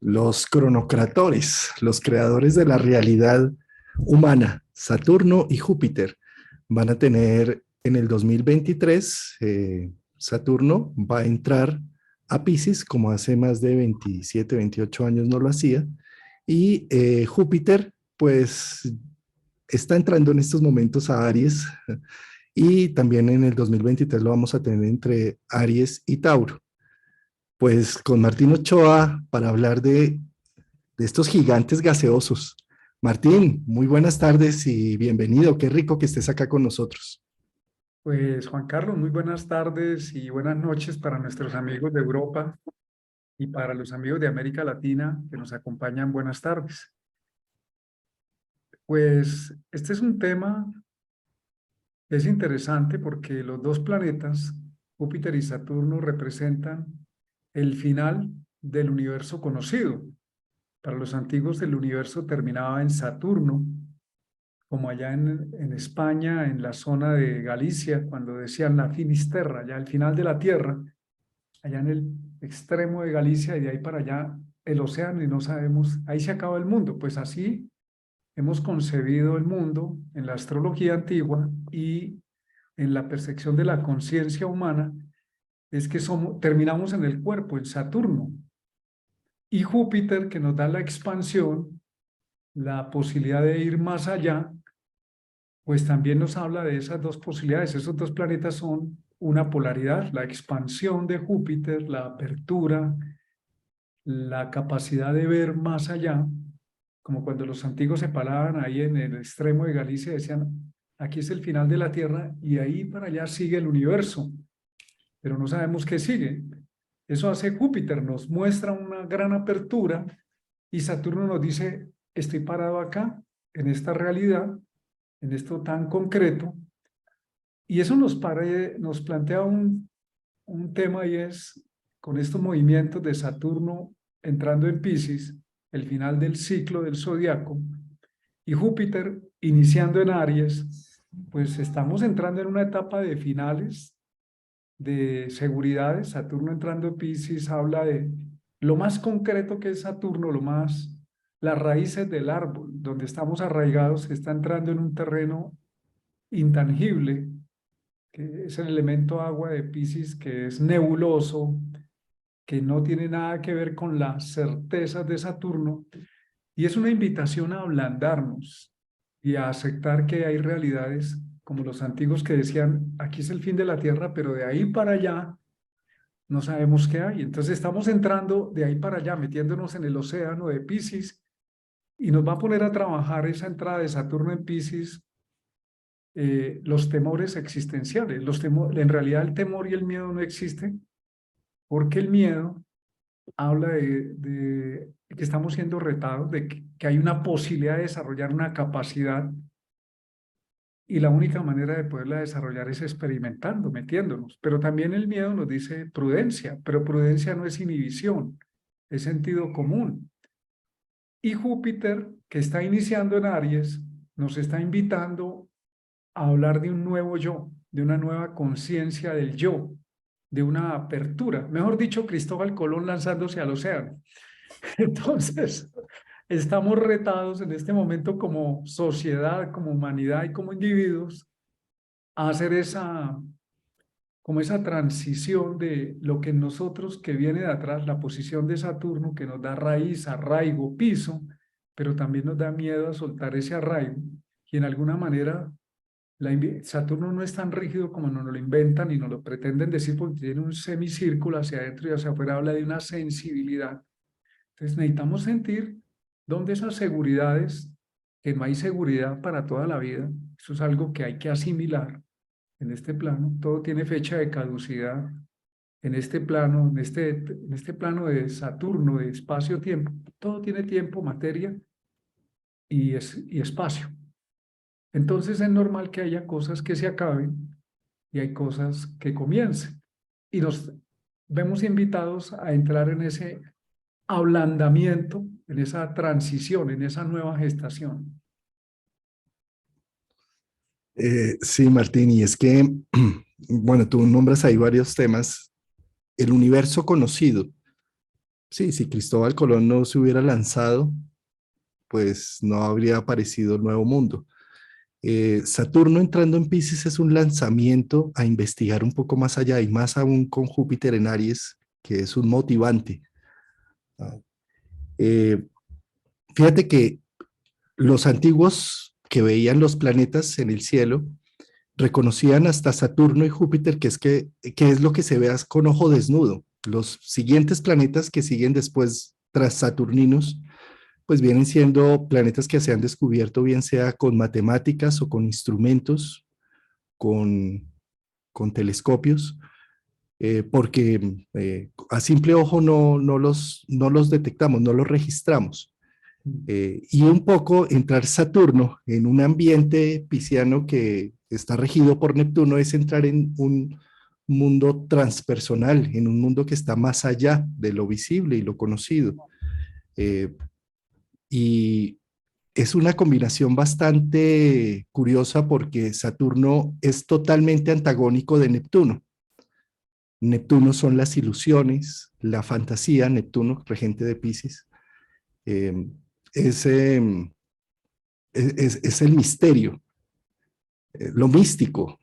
Los cronocratores, los creadores de la realidad humana, Saturno y Júpiter, van a tener en el 2023, Saturno va a entrar a Piscis, como hace más de 27, 28 años no lo hacía, y Júpiter, pues, está entrando en estos momentos a Aries, y también en el 2023 lo vamos a tener entre Aries y Tauro. Pues con Martín Ochoa para hablar de estos gigantes gaseosos. Martín, muy buenas tardes y bienvenido. Qué rico que estés acá con nosotros. Pues Juan Carlos, muy buenas tardes y buenas noches para nuestros amigos de Europa y para los amigos de América Latina que nos acompañan. Buenas tardes. Pues este es un tema que es interesante porque los dos planetas, Júpiter y Saturno, representan el final del universo conocido. Para los antiguos el universo terminaba en Saturno, como allá en España, en la zona de Galicia, cuando decían la finisterra, ya el final de la Tierra, allá en el extremo de Galicia y de ahí para allá el océano y no sabemos, ahí se acaba el mundo. Pues así hemos concebido el mundo en la astrología antigua y en la percepción de la conciencia humana, es que terminamos en el cuerpo, en Saturno, y Júpiter, que nos da la expansión, la posibilidad de ir más allá, pues también nos habla de esas dos posibilidades. Esos dos planetas son una polaridad, la expansión de Júpiter, la apertura, la capacidad de ver más allá, como cuando los antiguos se paraban ahí en el extremo de Galicia y decían, aquí es el final de la Tierra y ahí para allá sigue el universo, pero no sabemos qué sigue. Eso hace Júpiter, nos muestra una gran apertura y Saturno nos dice, estoy parado acá, en esta realidad, en esto tan concreto, y eso nos plantea un tema y es, con estos movimientos de Saturno entrando en Piscis, el final del ciclo del zodiaco, y Júpiter iniciando en Aries, pues estamos entrando en una etapa de finales, de seguridades. Saturno entrando en Piscis habla de lo más concreto que es Saturno, las raíces del árbol, donde estamos arraigados, está entrando en un terreno intangible, que es el elemento agua de Piscis, que es nebuloso, que no tiene nada que ver con las certezas de Saturno, y es una invitación a ablandarnos y a aceptar que hay realidades como los antiguos que decían, aquí es el fin de la Tierra, pero de ahí para allá no sabemos qué hay. Entonces estamos entrando de ahí para allá, metiéndonos en el océano de Piscis, y nos va a poner a trabajar esa entrada de Saturno en Piscis, los temores existenciales. En realidad el temor y el miedo no existen, porque el miedo habla de que estamos siendo retados, de que hay una posibilidad de desarrollar una capacidad y la única manera de poderla desarrollar es experimentando, metiéndonos. Pero también el miedo nos dice prudencia, pero prudencia no es inhibición, es sentido común. Y Júpiter, que está iniciando en Aries, nos está invitando a hablar de un nuevo yo, de una nueva conciencia del yo, de una apertura. Mejor dicho, Cristóbal Colón lanzándose al océano. Entonces, estamos retados en este momento como sociedad, como humanidad y como individuos a hacer como esa transición de lo que en nosotros que viene de atrás, la posición de Saturno que nos da raíz, arraigo, piso, pero también nos da miedo a soltar ese arraigo y en alguna manera Saturno no es tan rígido como nos lo inventan y nos lo pretenden decir porque tiene un semicírculo hacia adentro y hacia afuera, habla de una sensibilidad. Entonces necesitamos sentir dónde esas seguridades, que no hay seguridad para toda la vida, eso es algo que hay que asimilar en este plano, todo tiene fecha de caducidad en este plano, en este plano de Saturno, de espacio-tiempo, todo tiene tiempo, materia y espacio. Entonces es normal que haya cosas que se acaben y hay cosas que comiencen. Y nos vemos invitados a entrar en ese ablandamiento, en esa transición, en esa nueva gestación. Sí, Martín, y es que, bueno, tú nombras ahí varios temas. El universo conocido, Sí, si Cristóbal Colón no se hubiera lanzado, pues no habría aparecido el Nuevo Mundo. Saturno entrando en Pisces es un lanzamiento a investigar un poco más allá y más aún con Júpiter en Aries, que es un motivante. Ah, eh, Fíjate que los antiguos que veían los planetas en el cielo reconocían hasta Saturno y Júpiter, que es lo que se ve con ojo desnudo. Los siguientes planetas que siguen después tras Saturninos, pues vienen siendo planetas que se han descubierto bien sea con matemáticas o con instrumentos, con, con telescopios, porque a simple ojo no los detectamos, no los registramos. Y un poco entrar Saturno en un ambiente pisciano que está regido por Neptuno es entrar en un mundo transpersonal, en un mundo que está más allá de lo visible y lo conocido. Eh, y es una combinación bastante curiosa porque Saturno es totalmente antagónico de Neptuno. Neptuno son las ilusiones, la fantasía, Neptuno, regente de Pisces, eh, es, eh, es el misterio, lo místico,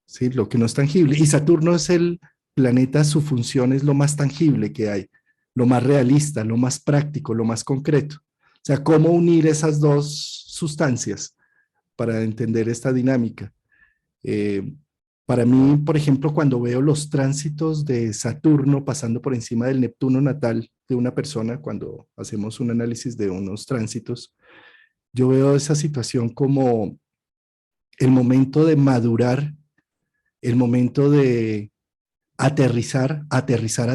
¿sí? Lo que no es tangible. Y Saturno es el planeta, su función es lo más tangible que hay, lo más realista, lo más práctico, lo más concreto. O sea, cómo unir esas dos sustancias para entender esta dinámica. Eh, para mí, por ejemplo, cuando veo los tránsitos de Saturno pasando por encima del Neptuno natal de una persona, cuando hacemos un análisis de unos tránsitos, yo veo esa situación como el momento de madurar, el momento de aterrizar a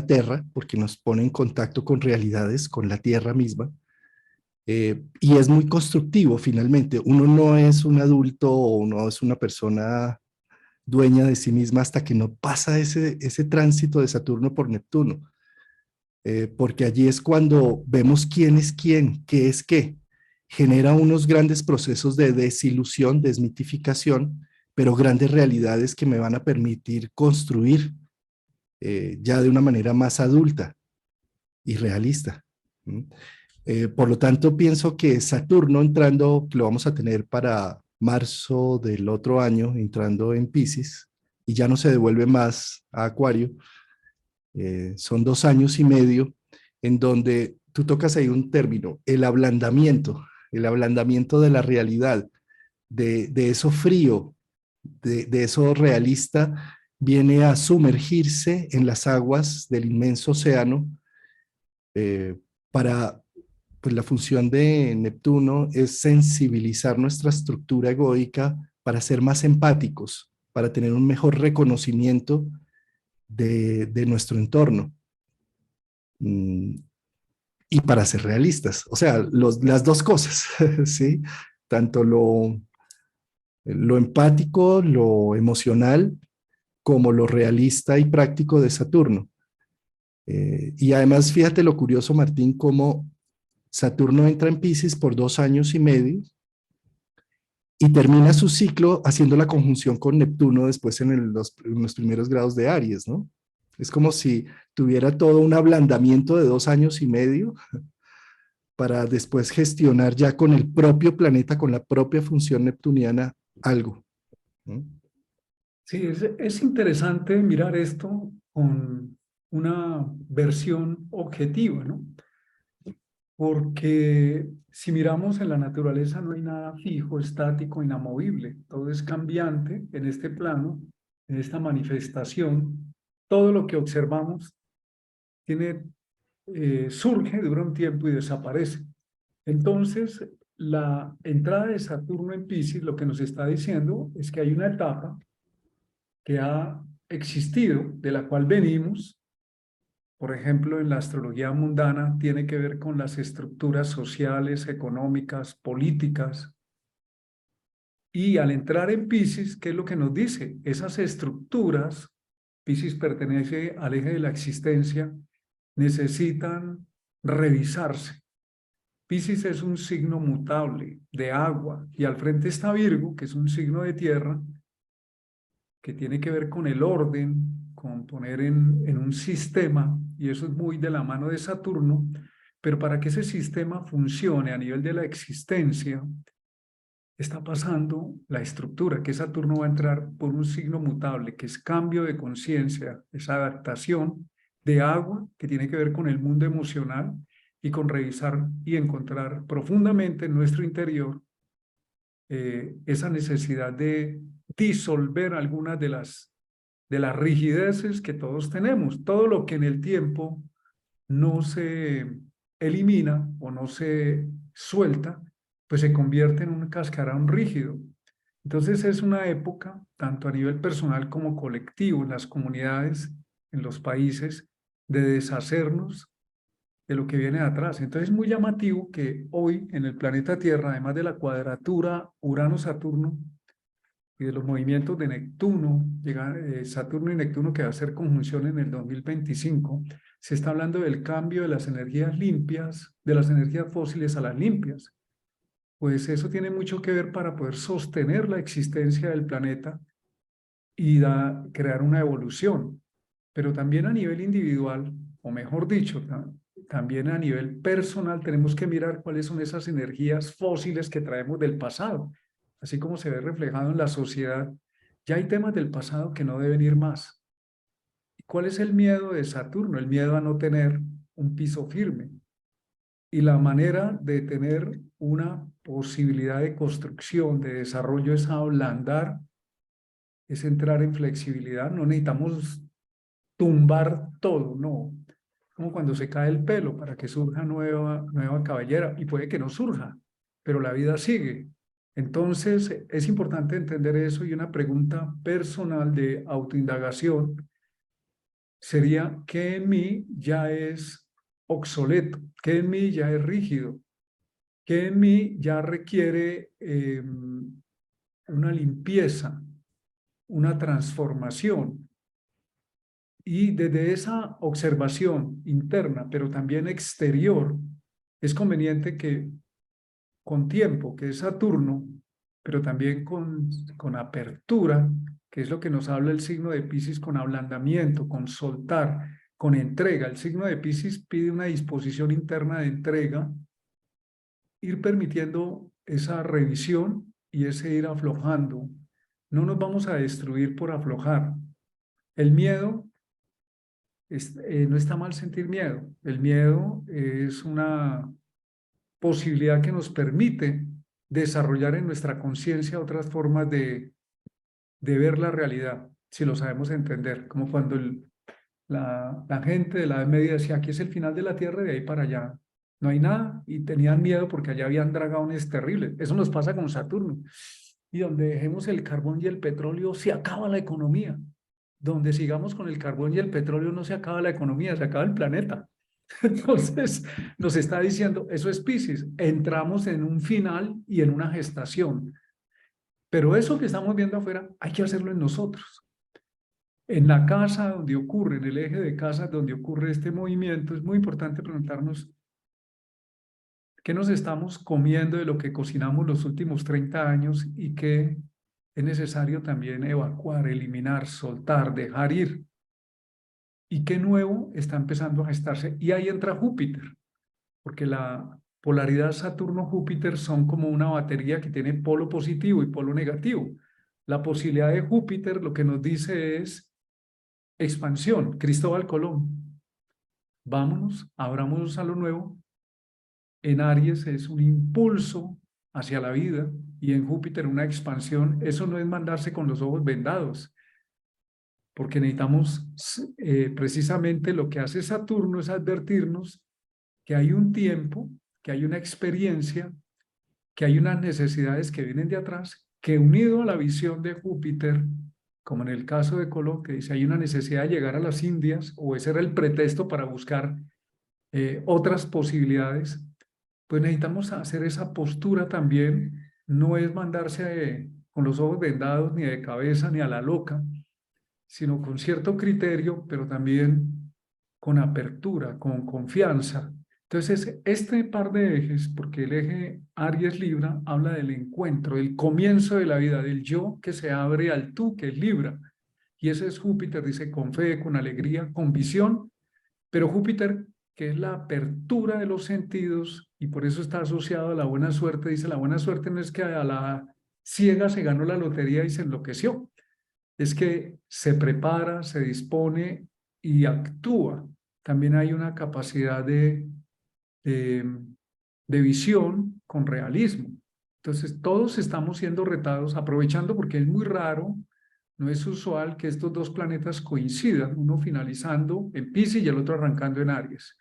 tierra, porque nos pone en contacto con realidades, con la tierra misma, y es muy constructivo finalmente. Uno no es un adulto o uno es una persona dueña de sí misma hasta que no pasa ese tránsito de Saturno por Neptuno, porque allí es cuando vemos quién es quién, qué es qué. Genera unos grandes procesos de desilusión, desmitificación, pero grandes realidades que me van a permitir construir ya de una manera más adulta y realista. ¿Mm? Por lo tanto, pienso que Saturno entrando, lo vamos a tener para marzo del otro año, entrando en Pisces, y ya no se devuelve más a Acuario. Son 2 años y medio en donde tú tocas ahí un término, el ablandamiento de la realidad, de eso frío, de eso realista, viene a sumergirse en las aguas del inmenso océano eh, para, pues la función de Neptuno es sensibilizar nuestra estructura egoica para ser más empáticos, para tener un mejor reconocimiento de nuestro entorno. Mm, y para ser realistas, o sea, las dos cosas, ¿sí? Tanto lo empático, lo emocional, como lo realista y práctico de Saturno. Y además, fíjate lo curioso, Martín, cómo Saturno entra en Pisces por 2 años y medio y termina su ciclo haciendo la conjunción con Neptuno después en los primeros grados de Aries, ¿no? Es como si tuviera todo un ablandamiento de 2 años y medio para después gestionar ya con el propio planeta, con la propia función neptuniana, algo, ¿no? Sí, es interesante mirar esto con una versión objetiva, ¿no? Porque si miramos en la naturaleza no hay nada fijo, estático, inamovible. Todo es cambiante en este plano, en esta manifestación. Todo lo que observamos tiene, surge, dura un tiempo y desaparece. Entonces, la entrada de Saturno en Piscis lo que nos está diciendo es que hay una etapa que ha existido, de la cual venimos. Por ejemplo, en la astrología mundana tiene que ver con las estructuras sociales, económicas, políticas. Y al entrar en Piscis, ¿qué es lo que nos dice? Esas estructuras, Piscis pertenece al eje de la existencia, necesitan revisarse. Piscis es un signo mutable de agua y al frente está Virgo, que es un signo de tierra, que tiene que ver con el orden, con poner en un sistema y eso es muy de la mano de Saturno, pero para que ese sistema funcione a nivel de la existencia, está pasando la estructura, que Saturno va a entrar por un signo mutable, que es cambio de conciencia, es adaptación de agua, que tiene que ver con el mundo emocional y con revisar y encontrar profundamente en nuestro interior esa necesidad de disolver algunas de las rigideces que todos tenemos, todo lo que en el tiempo no se elimina o no se suelta, pues se convierte en un cascarón rígido. Entonces es una época, tanto a nivel personal como colectivo, en las comunidades, en los países, de deshacernos de lo que viene de atrás. Entonces es muy llamativo que hoy en el planeta Tierra, además de la cuadratura Urano-Saturno y de los movimientos de Neptuno, Saturno y Neptuno que va a hacer conjunción en el 2025, se está hablando del cambio de las energías limpias, de las energías fósiles a las limpias. Pues eso tiene mucho que ver para poder sostener la existencia del planeta y crear una evolución. Pero también a nivel individual, o mejor dicho, también a nivel personal, tenemos que mirar cuáles son esas energías fósiles que traemos del pasado. Así como se ve reflejado en la sociedad, ya hay temas del pasado que no deben ir más. ¿Cuál es el miedo de Saturno? El miedo a no tener un piso firme. Y la manera de tener una posibilidad de construcción, de desarrollo, es ablandar, es entrar en flexibilidad. No necesitamos tumbar todo, no. Como cuando se cae el pelo para que surja nueva cabellera, y puede que no surja, pero la vida sigue. Entonces, es importante entender eso, y una pregunta personal de autoindagación sería: ¿qué en mí ya es obsoleto? ¿Qué en mí ya es rígido? ¿Qué en mí ya requiere una limpieza, una transformación? Y desde esa observación interna, pero también exterior, es conveniente que con tiempo, que es Saturno, pero también con apertura, que es lo que nos habla el signo de Piscis, con ablandamiento, con soltar, con entrega. El signo de Piscis pide una disposición interna de entrega, ir permitiendo esa revisión y ese ir aflojando. No nos vamos a destruir por aflojar. El miedo, no está mal sentir miedo. El miedo es una posibilidad que nos permite desarrollar en nuestra conciencia otras formas de ver la realidad, si lo sabemos entender. Como cuando la gente de la Edad Media decía: aquí es el final de la Tierra y de ahí para allá no hay nada, y tenían miedo porque allá habían dragones terribles. Eso nos pasa con Saturno. Y donde dejemos el carbón y el petróleo, se acaba la economía. Donde sigamos con el carbón y el petróleo, no se acaba la economía, se acaba el planeta. Entonces, nos está diciendo, eso es Piscis, entramos en un final y en una gestación. Pero eso que estamos viendo afuera, hay que hacerlo en nosotros. En la casa donde ocurre, en el eje de casa donde ocurre este movimiento, es muy importante preguntarnos qué nos estamos comiendo de lo que cocinamos los últimos 30 años y qué es necesario también evacuar, eliminar, soltar, dejar ir. Y qué nuevo está empezando a gestarse. Y ahí entra Júpiter, porque la polaridad Saturno-Júpiter son como una batería que tiene polo positivo y polo negativo. La posibilidad de Júpiter lo que nos dice es expansión. Cristóbal Colón, vámonos, abrámonos a lo nuevo. En Aries es un impulso hacia la vida, y en Júpiter una expansión. Eso no es mandarse con los ojos vendados, porque necesitamos precisamente lo que hace Saturno es advertirnos que hay un tiempo, que hay una experiencia, que hay unas necesidades que vienen de atrás, que unido a la visión de Júpiter, como en el caso de Colón, que dice hay una necesidad de llegar a las Indias, o ese era el pretexto para buscar otras posibilidades, pues necesitamos hacer esa postura también. No es mandarse con los ojos vendados, ni de cabeza, ni a la loca, sino con cierto criterio, pero también con apertura, con confianza. Entonces, este par de ejes, porque el eje Aries-Libra habla del encuentro, del comienzo de la vida, del yo que se abre al tú, que es Libra. Y ese es Júpiter, dice, con fe, con alegría, con visión, Pero Júpiter, que es la apertura de los sentidos, y por eso está asociado a la buena suerte, dice, la buena suerte no es que a la ciega se ganó la lotería y se enloqueció, es que se prepara, se dispone y actúa. También hay una capacidad de, de visión con realismo. Entonces, todos estamos siendo retados, aprovechando porque es muy raro, no es usual que estos dos planetas coincidan, uno finalizando en Piscis y el otro arrancando en Aries.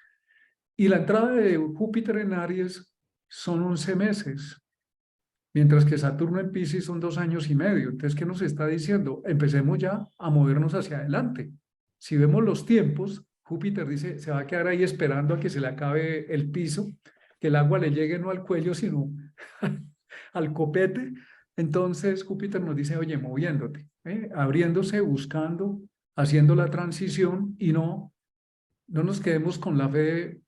Y la entrada de Júpiter en Aries son 11 meses, mientras que Saturno en Piscis son 2 años y medio. Entonces, ¿qué nos está diciendo? Empecemos ya a movernos hacia adelante. Si vemos los tiempos, Júpiter dice, se va a quedar ahí esperando a que se le acabe el piso, que el agua le llegue no al cuello, sino al copete. Entonces Júpiter nos dice, oye, moviéndote, abriéndose, buscando, haciendo la transición y no nos quedemos con la fe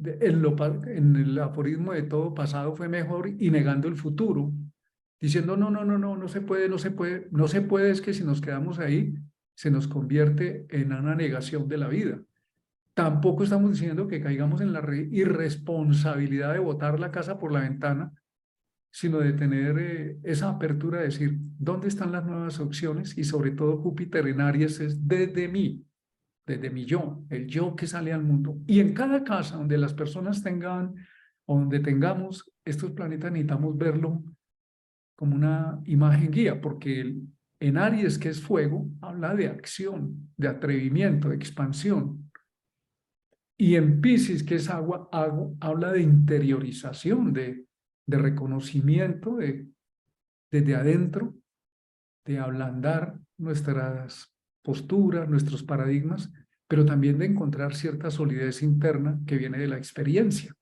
en el aforismo de todo pasado fue mejor y negando el futuro, diciendo no se puede, no se puede, no se puede, es que si nos quedamos ahí se nos convierte en una negación de la vida. Tampoco estamos diciendo que caigamos en la irresponsabilidad de botar la casa por la ventana, sino de tener esa apertura de decir, ¿dónde están las nuevas opciones? Y sobre todo Júpiter en Aries es desde mi yo, el yo que sale al mundo. Y en cada casa donde las personas tengan, o donde tengamos estos planetas, necesitamos verlo como una imagen guía, porque en Aries, que es fuego, habla de acción, de atrevimiento, de expansión. Y en Piscis, que es agua, habla de interiorización, de reconocimiento desde adentro, de ablandar nuestras posturas, nuestros paradigmas, pero también de encontrar cierta solidez interna que viene de la experiencia.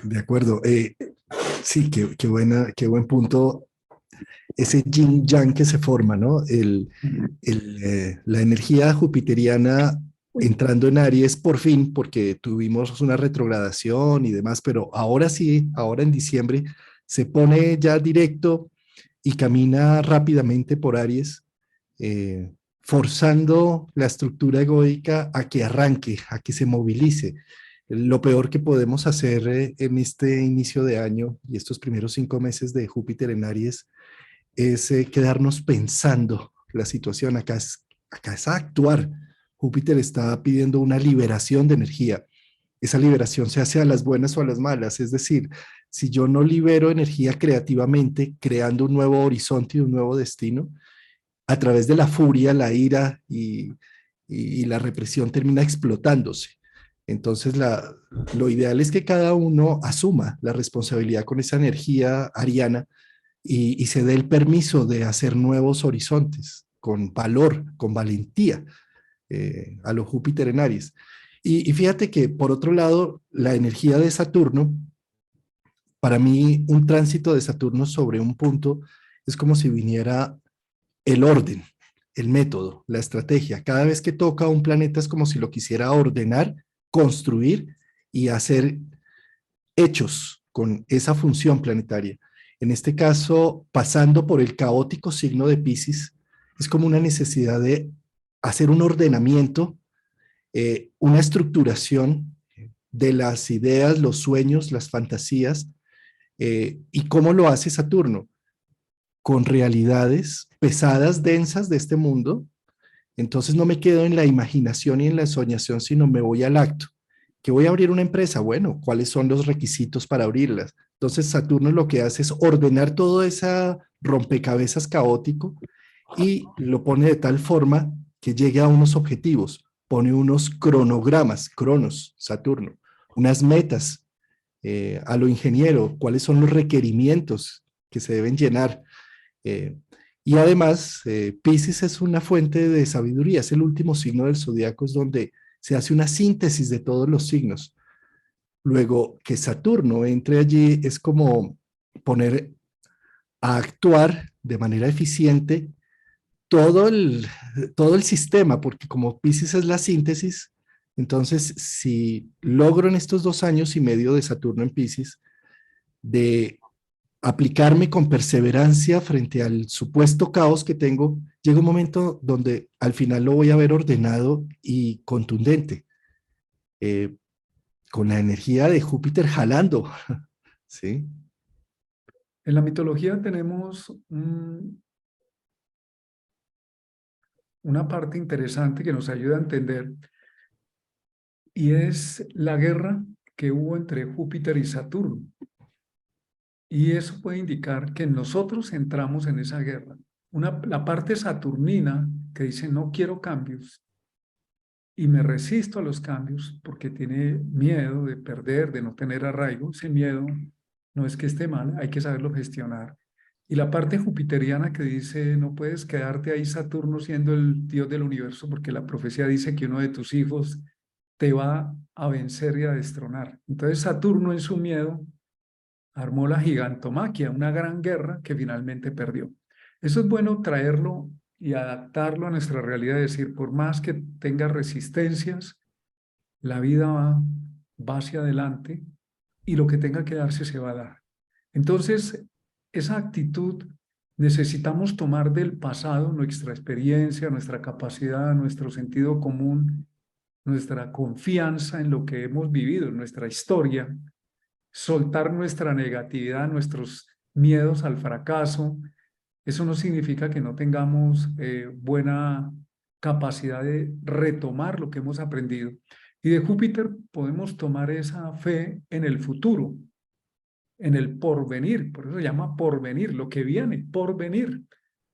De acuerdo. Sí, qué buen punto. Ese yin yang que se forma, ¿no? La energía jupiteriana entrando en Aries por fin, porque tuvimos una retrogradación y demás, pero ahora sí, ahora en diciembre, se pone ya directo y camina rápidamente por Aries, forzando la estructura egoica a que arranque, a que se movilice. Lo peor que podemos hacer en este inicio de año y estos primeros 5 meses de Júpiter en Aries es quedarnos pensando la situación. Acá es actuar. Júpiter está pidiendo una liberación de energía. Esa liberación se hace a las buenas o a las malas. Es decir, si yo no libero energía creativamente, creando un nuevo horizonte y un nuevo destino, a través de la furia, la ira y la represión termina explotándose. Entonces, lo ideal es que cada uno asuma la responsabilidad con esa energía ariana y se dé el permiso de hacer nuevos horizontes con valor, con valentía, a lo Júpiter en Aries. Y fíjate que, por otro lado, la energía de Saturno, para mí, un tránsito de Saturno sobre un punto es como si viniera el orden, el método, la estrategia. Cada vez que toca un planeta es como si lo quisiera ordenar, construir y hacer hechos con esa función planetaria. En este caso, pasando por el caótico signo de Piscis, es como una necesidad de hacer un ordenamiento, una estructuración de las ideas, los sueños, las fantasías. ¿Y cómo lo hace Saturno? Con realidades pesadas, densas de este mundo. Entonces no me quedo en la imaginación y en la soñación, sino me voy al acto. ¿Que voy a abrir una empresa? Bueno, ¿cuáles son los requisitos para abrirlas? Entonces Saturno lo que hace es ordenar todo ese rompecabezas caótico y lo pone de tal forma que llegue a unos objetivos. Pone unos cronogramas, cronos, Saturno, unas metas a lo ingeniero, cuáles son los requerimientos que se deben llenar. Eh, y además, Piscis es una fuente de sabiduría, es el último signo del zodiaco, es donde se hace una síntesis de todos los signos. Luego, que Saturno entre allí es como poner a actuar de manera eficiente todo el, todo el sistema, porque como Piscis es la síntesis, entonces si logro en estos 2 años y medio de Saturno en Piscis de aplicarme con perseverancia frente al supuesto caos que tengo, llega un momento donde al final lo voy a ver ordenado y contundente, eh, con la energía de Júpiter jalando, ¿sí? En la mitología tenemos una parte interesante que nos ayuda a entender, y es la guerra que hubo entre Júpiter y Saturno. Y eso puede indicar que nosotros entramos en esa guerra. La parte saturnina que dice no quiero cambios y me resisto a los cambios porque tiene miedo de perder, de no tener arraigo. Ese miedo no es que esté mal, hay que saberlo gestionar. Y la parte jupiteriana que dice no puedes quedarte ahí Saturno siendo el dios del universo porque la profecía dice que uno de tus hijos te va a vencer y a destronar. Entonces Saturno en su miedo armó la gigantomaquia, una gran guerra que finalmente perdió. Eso es bueno traerlo y adaptarlo a nuestra realidad, es decir, por más que tenga resistencias, la vida va hacia adelante y lo que tenga que darse se va a dar. Entonces, esa actitud necesitamos tomar del pasado nuestra experiencia, nuestra capacidad, nuestro sentido común, nuestra confianza en lo que hemos vivido, en nuestra historia, soltar nuestra negatividad, nuestros miedos al fracaso. Eso no significa que no tengamos buena capacidad de retomar lo que hemos aprendido. Y de Júpiter podemos tomar esa fe en el futuro, en el porvenir, por eso se llama porvenir, lo que viene, porvenir.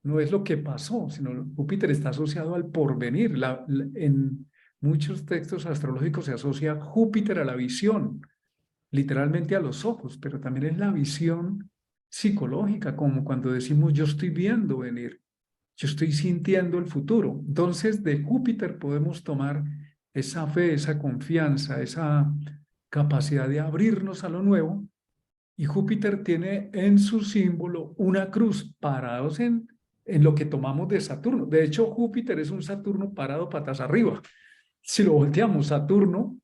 No es lo que pasó, sino Júpiter está asociado al porvenir. En muchos textos astrológicos se asocia Júpiter a la visión, literalmente a los ojos, pero también es la visión psicológica, como cuando decimos yo estoy viendo venir, yo estoy sintiendo el futuro. Entonces, de Júpiter podemos tomar esa fe, esa confianza, esa capacidad de abrirnos a lo nuevo, y Júpiter tiene en su símbolo una cruz, parados en lo que tomamos de Saturno. De hecho, Júpiter es un Saturno parado patas arriba. Si lo volteamos, Saturno,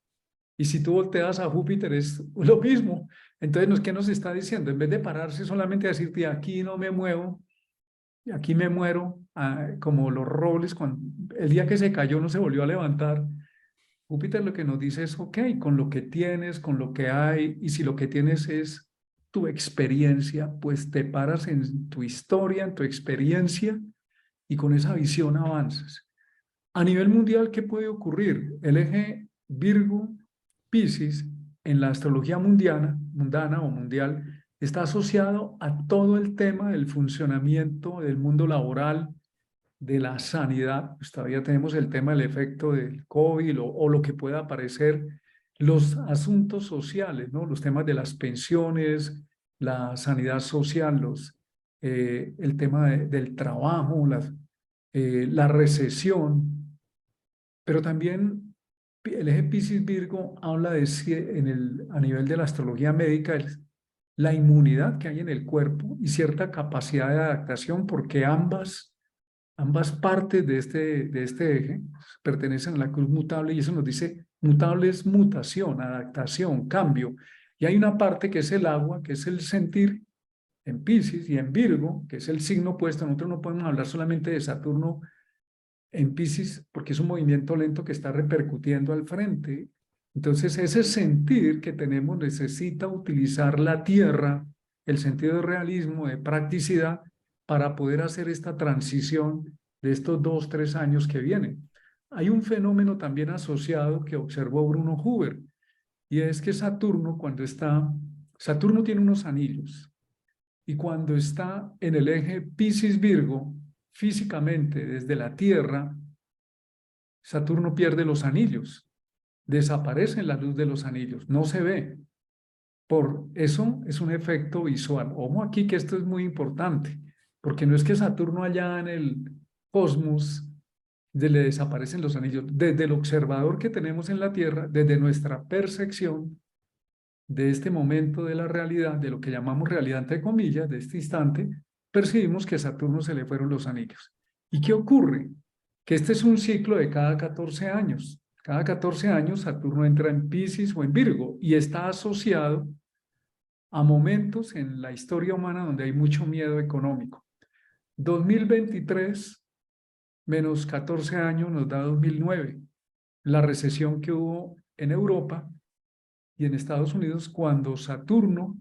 y si tú volteas a Júpiter es lo mismo. Entonces, ¿qué nos está diciendo? En vez de pararse solamente a decirte, aquí no me muevo, aquí me muero, como los robles, cuando el día que se cayó no se volvió a levantar. Júpiter lo que nos dice es, ok, con lo que tienes, con lo que hay, y si lo que tienes es tu experiencia, pues te paras en tu historia, en tu experiencia, y con esa visión avanzas. A nivel mundial, ¿qué puede ocurrir? El eje Virgo-Piscis en la astrología mundana o mundial está asociado a todo el tema del funcionamiento del mundo laboral, de la sanidad. Pues todavía tenemos el tema del efecto del COVID o lo que pueda aparecer, los asuntos sociales, ¿no? Los temas de las pensiones, la sanidad social, el tema del trabajo, la recesión, pero también el eje Piscis-Virgo habla a nivel de la astrología médica, la inmunidad que hay en el cuerpo y cierta capacidad de adaptación, porque ambas partes de este eje pertenecen a la cruz mutable, y eso nos dice, mutable es mutación, adaptación, cambio. Y hay una parte que es el agua, que es el sentir en Piscis, y en Virgo, que es el signo opuesto. Nosotros no podemos hablar solamente de Saturno en Piscis porque es un movimiento lento que está repercutiendo al frente. Entonces, ese sentir que tenemos necesita utilizar la tierra, el sentido de realismo, de practicidad, para poder hacer esta transición de estos 2, 3 años que vienen. Hay un fenómeno también asociado que observó Bruno Huber, y es que Saturno tiene unos anillos, y cuando está en el eje Piscis-Virgo, físicamente desde la Tierra, Saturno pierde los anillos, desaparece en la luz de los anillos, no se ve. Por eso es un efecto visual. Ojo aquí que esto es muy importante, porque no es que Saturno allá en el cosmos le desaparecen los anillos. Desde el observador que tenemos en la Tierra, desde nuestra percepción de este momento de la realidad, de lo que llamamos realidad entre comillas, de este instante, percibimos que a Saturno se le fueron los anillos. ¿Y qué ocurre? Que este es un ciclo de cada 14 años. Cada 14 años Saturno entra en Piscis o en Virgo y está asociado a momentos en la historia humana donde hay mucho miedo económico. 2023 menos 14 años nos da 2009, la recesión que hubo en Europa y en Estados Unidos cuando Saturno,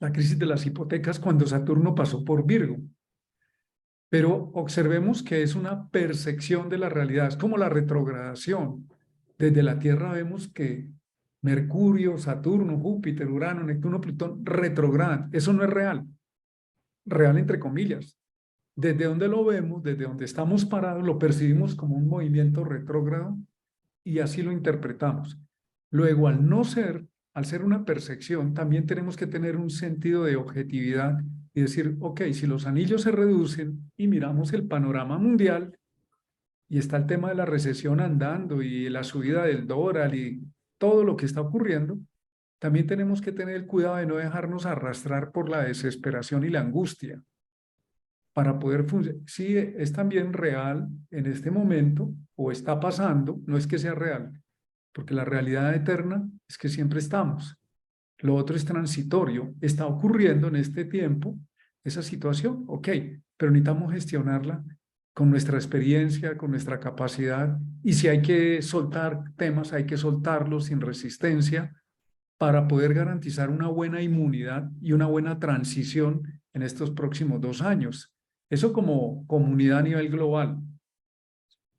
la crisis de las hipotecas, cuando Saturno pasó por Virgo. Pero observemos que es una percepción de la realidad, es como la retrogradación. Desde la Tierra vemos que Mercurio, Saturno, Júpiter, Urano, Neptuno, Plutón retrogradan. Eso no es real, real entre comillas. Desde donde lo vemos, desde donde estamos parados, lo percibimos como un movimiento retrógrado y así lo interpretamos. Luego, al ser una percepción, también tenemos que tener un sentido de objetividad y decir, ok, si los anillos se reducen y miramos el panorama mundial y está el tema de la recesión andando y la subida del dólar y todo lo que está ocurriendo, también tenemos que tener el cuidado de no dejarnos arrastrar por la desesperación y la angustia para poder funcionar. Sí, es también real en este momento o está pasando, no es que sea real, porque la realidad eterna es que siempre estamos. Lo otro es transitorio, está ocurriendo en este tiempo esa situación, ok, pero necesitamos gestionarla con nuestra experiencia, con nuestra capacidad, y si hay que soltar temas, hay que soltarlos sin resistencia para poder garantizar una buena inmunidad y una buena transición en estos próximos 2 años. Eso como comunidad a nivel global,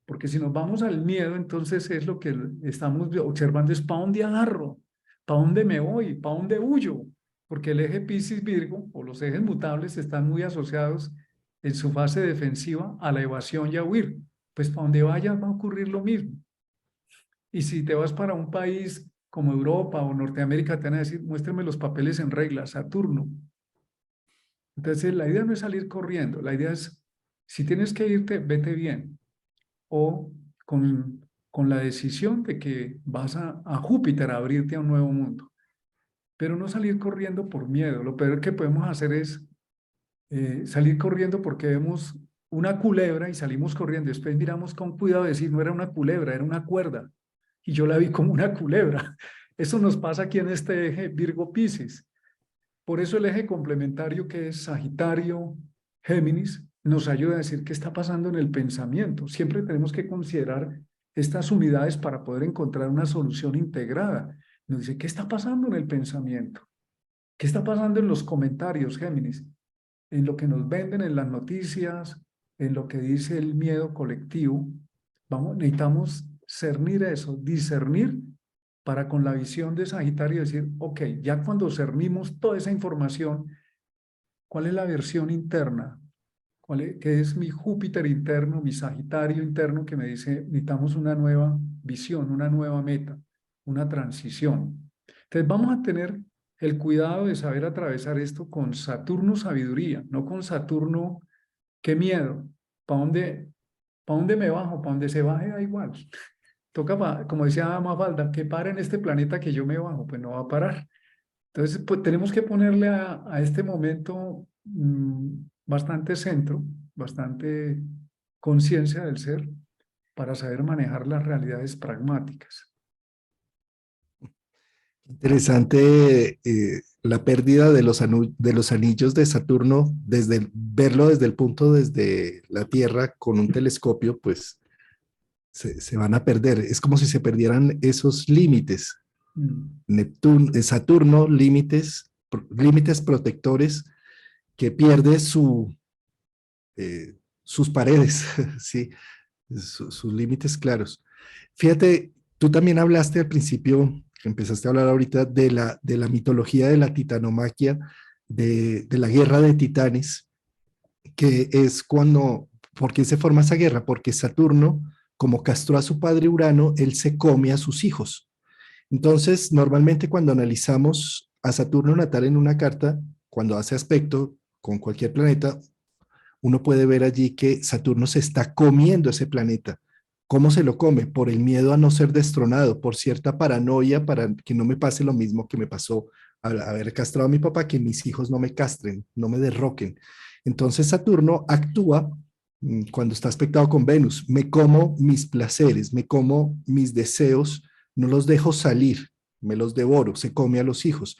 porque si nos vamos al miedo, entonces es lo que estamos observando, es ¿para dónde agarro? ¿Para dónde me voy? ¿Para dónde huyo? Porque el eje Piscis-Virgo o los ejes mutables están muy asociados en su fase defensiva a la evasión y a huir. Pues para donde vayas va a ocurrir lo mismo. Y si te vas para un país como Europa o Norteamérica, te van a decir, muéstrame los papeles en regla, Saturno. Entonces, la idea no es salir corriendo, la idea es, si tienes que irte, vete bien. O con la decisión de que vas a Júpiter a abrirte a un nuevo mundo. Pero no salir corriendo por miedo. Lo peor que podemos hacer es salir corriendo porque vemos una culebra y salimos corriendo. Después miramos con cuidado y decir, no era una culebra, era una cuerda. Y yo la vi como una culebra. Eso nos pasa aquí en este eje Virgo-Piscis. Por eso el eje complementario que es Sagitario-Géminis nos ayuda a decir qué está pasando en el pensamiento. Siempre tenemos que considerar estas unidades para poder encontrar una solución integrada. Nos dice, ¿qué está pasando en el pensamiento? ¿Qué está pasando en los comentarios, Géminis? En lo que nos venden en las noticias, en lo que dice el miedo colectivo. Necesitamos cernir eso, discernir para con la visión de Sagitario decir, ok, ya cuando cernimos toda esa información, ¿cuál es la versión interna? ¿Qué es mi Júpiter interno, mi Sagitario interno que me dice, necesitamos una nueva visión, una nueva meta, una transición? Entonces vamos a tener el cuidado de saber atravesar esto con Saturno sabiduría, no con Saturno, qué miedo, ¿para dónde me bajo? ¿Para dónde se baje? Da igual. Toca, como decía Mafalda, que pare en este planeta que yo me bajo, pues no va a parar. Entonces, pues tenemos que ponerle a este momento bastante centro, bastante conciencia del ser para saber manejar las realidades pragmáticas. Interesante la pérdida de de los anillos de Saturno, verlo desde el punto desde la Tierra con un telescopio, pues se van a perder. Es como si se perdieran esos límites. Mm. Saturno, límites protectores que pierde sus paredes, ¿sí? Sus límites claros. Fíjate, tú también hablaste al principio, que empezaste a hablar ahorita de la mitología de la titanomaquia, de la guerra de titanes, que es ¿por qué se forma esa guerra? Porque Saturno, como castró a su padre Urano, él se come a sus hijos. Entonces, normalmente cuando analizamos a Saturno natal en una carta, cuando hace aspecto con cualquier planeta, uno puede ver allí que Saturno se está comiendo ese planeta. ¿Cómo se lo come? Por el miedo a no ser destronado, por cierta paranoia para que no me pase lo mismo que me pasó al haber castrado a mi papá, que mis hijos no me castren, no me derroquen. Entonces Saturno actúa cuando está aspectado con Venus. Me como mis placeres, me como mis deseos, no los dejo salir, me los devoro, se come a los hijos.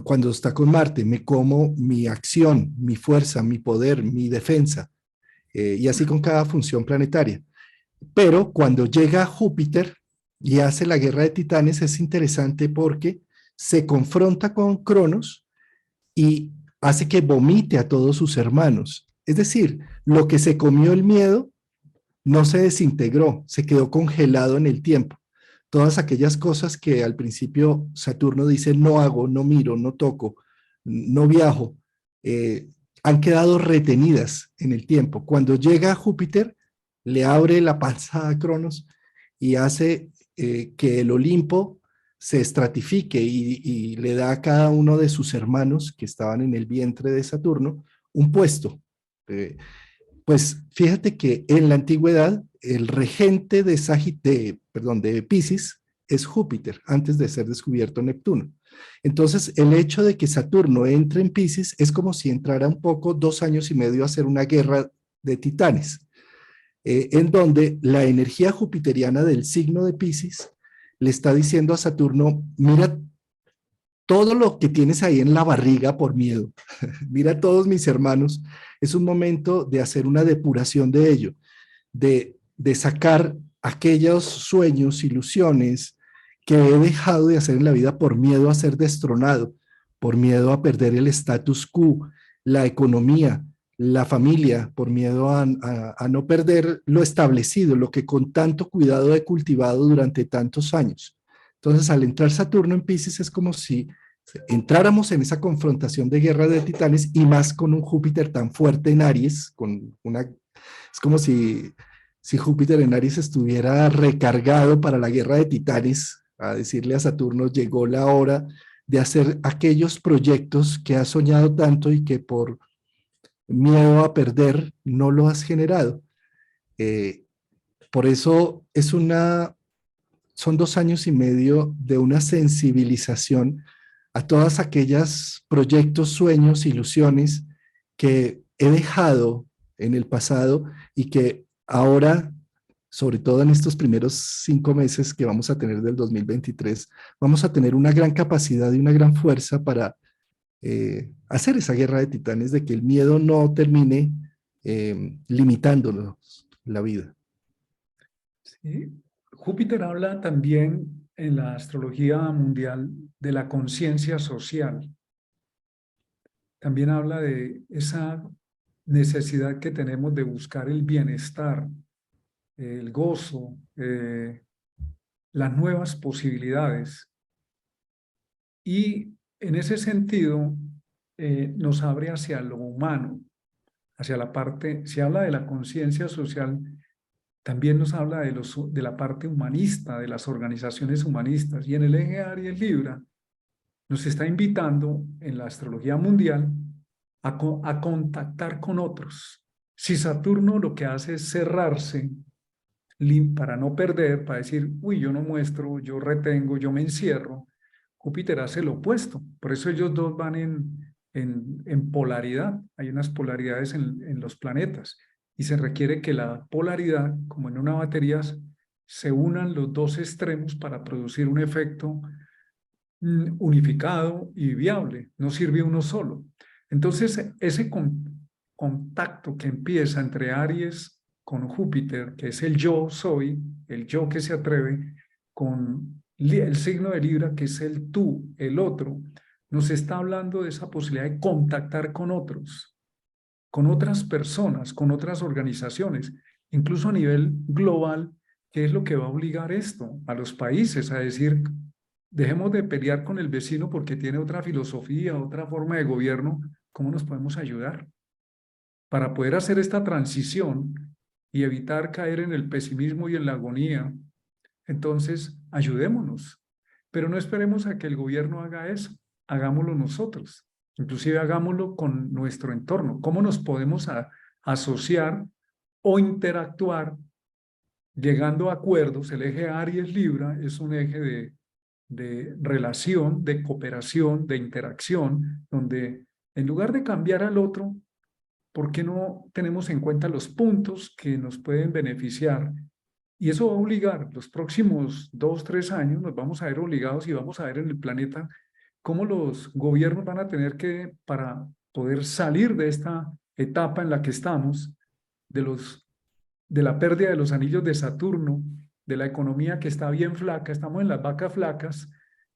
Cuando está con Marte, me como mi acción, mi fuerza, mi poder, mi defensa, y así con cada función planetaria. Pero cuando llega a Júpiter y hace la guerra de titanes, es interesante porque se confronta con Cronos y hace que vomite a todos sus hermanos. Es decir, lo que se comió el miedo no se desintegró, se quedó congelado en el tiempo. Todas aquellas cosas que al principio Saturno dice no hago, no miro, no toco, no viajo, eh, han quedado retenidas en el tiempo. Cuando llega Júpiter, le abre la panza a Cronos y hace que el Olimpo se estratifique y le da a cada uno de sus hermanos que estaban en el vientre de Saturno un puesto. Pues fíjate que en la antigüedad el regente de Piscis es Júpiter, antes de ser descubierto Neptuno. Entonces, el hecho de que Saturno entre en Piscis es como si entrara un poco 2 años y medio a hacer una guerra de titanes, en donde la energía jupiteriana del signo de Piscis le está diciendo a Saturno, mira todo lo que tienes ahí en la barriga por miedo. Mira a todos mis hermanos. Es un momento de hacer una depuración de ello, de sacar aquellos sueños, ilusiones que he dejado de hacer en la vida por miedo a ser destronado, por miedo a perder el status quo, la economía, la familia, por miedo a no perder lo establecido, lo que con tanto cuidado he cultivado durante tantos años. Entonces, al entrar Saturno en Pisces es como si entráramos en esa confrontación de guerra de titanes y más con un Júpiter tan fuerte en Aries, es como si Júpiter en Aries estuviera recargado para la guerra de titanes, a decirle a Saturno, llegó la hora de hacer aquellos proyectos que has soñado tanto y que por miedo a perder no lo has generado. Eh, por eso son 2 años y medio de una sensibilización a todas aquellas proyectos, sueños, ilusiones que he dejado en el pasado y que ahora, sobre todo en estos primeros 5 meses que vamos a tener del 2023, vamos a tener una gran capacidad y una gran fuerza para hacer esa guerra de titanes, de que el miedo no termine limitándonos la vida. Sí. Júpiter habla también en la astrología mundial de la conciencia social. También habla de esa necesidad que tenemos de buscar el bienestar, el gozo, las nuevas posibilidades. Y en ese sentido nos abre hacia lo humano, hacia la parte, se habla de la conciencia social, también nos habla de la parte humanista, de las organizaciones humanistas. Y en el eje Aries Libra nos está invitando en la astrología mundial a contactar con otros. Si Saturno lo que hace es cerrarse para no perder, para decir, uy, yo no muestro, yo retengo, yo me encierro, Júpiter hace lo opuesto. Por eso ellos dos van en polaridad. Hay unas polaridades en los planetas y se requiere que la polaridad, como en una batería, se unan los dos extremos para producir un efecto unificado y viable. No sirve uno solo. Entonces, ese contacto que empieza entre Aries con Júpiter, que es el yo soy, el yo que se atreve, con el signo de Libra, que es el tú, el otro, nos está hablando de esa posibilidad de contactar con otros, con otras personas, con otras organizaciones, incluso a nivel global, que es lo que va a obligar esto a los países a decir, dejemos de pelear con el vecino porque tiene otra filosofía, otra forma de gobierno, ¿cómo nos podemos ayudar? Para poder hacer esta transición y evitar caer en el pesimismo y en la agonía, entonces ayudémonos. Pero no esperemos a que el gobierno haga eso, hagámoslo nosotros. Inclusive hagámoslo con nuestro entorno. ¿Cómo nos podemos asociar o interactuar llegando a acuerdos? El eje Aries-Libra es un eje de relación, de cooperación, de interacción, donde en lugar de cambiar al otro, ¿por qué no tenemos en cuenta los puntos que nos pueden beneficiar? Y eso va a obligar, los próximos 2, 3 años nos vamos a ver obligados y vamos a ver en el planeta cómo los gobiernos van a tener que, para poder salir de esta etapa en la que estamos, de la pérdida de los anillos de Saturno, de la economía que está bien flaca, estamos en las vacas flacas,